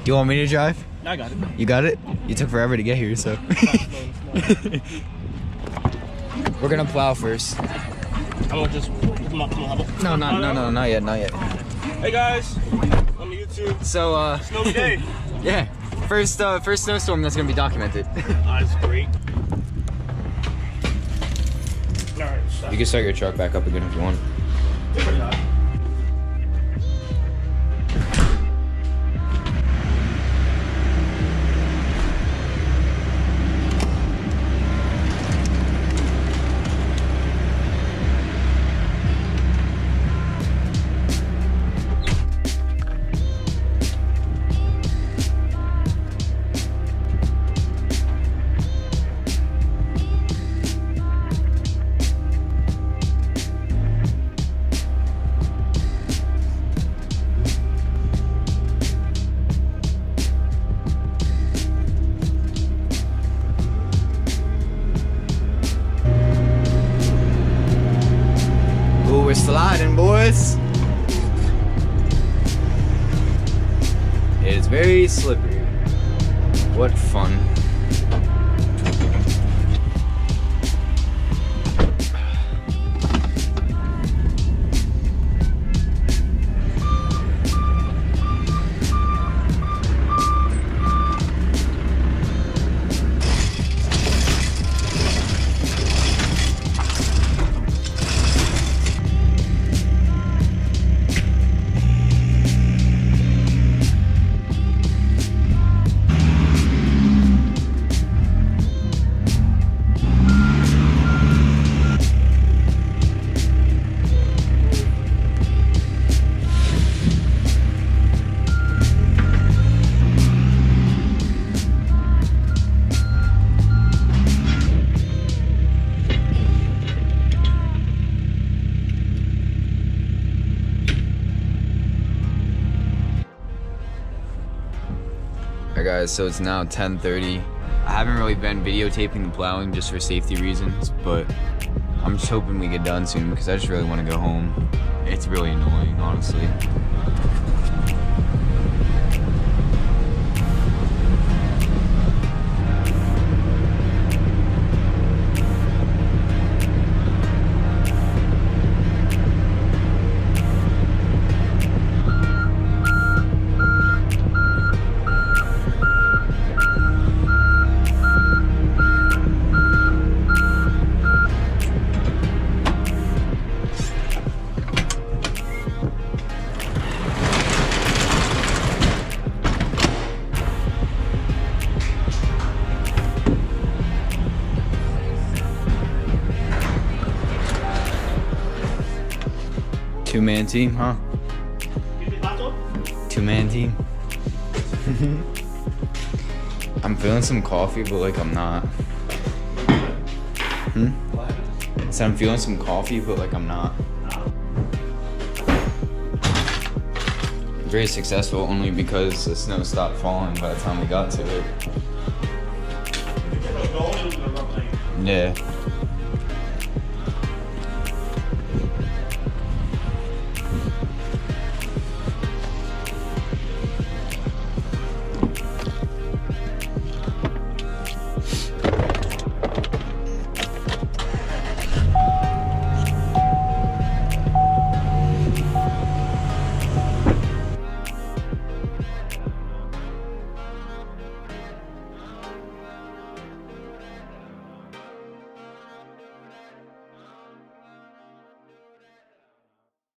You want me to drive? I got it. You got it? You took forever to get here, so. We're gonna plow first. I want just come on, level. No, not yet, not yet. Hey guys, on the YouTube. So, Snowy day. yeah, first snowstorm that's gonna be documented. That's great. Alright, You can start your truck back up again if you want. We're sliding, boys. It's very slippery. What fun. Alright guys, so it's now 10:30. I haven't really been videotaping the plowing just for safety reasons, but I'm just hoping we get done soon because I just really want to go home. It's really annoying, honestly. Two-man team, huh? Two-man team. I'm feeling some coffee, but like I'm not. So I'm feeling some coffee, but like I'm not. Very successful only because the snow stopped falling by the time we got to it. Yeah.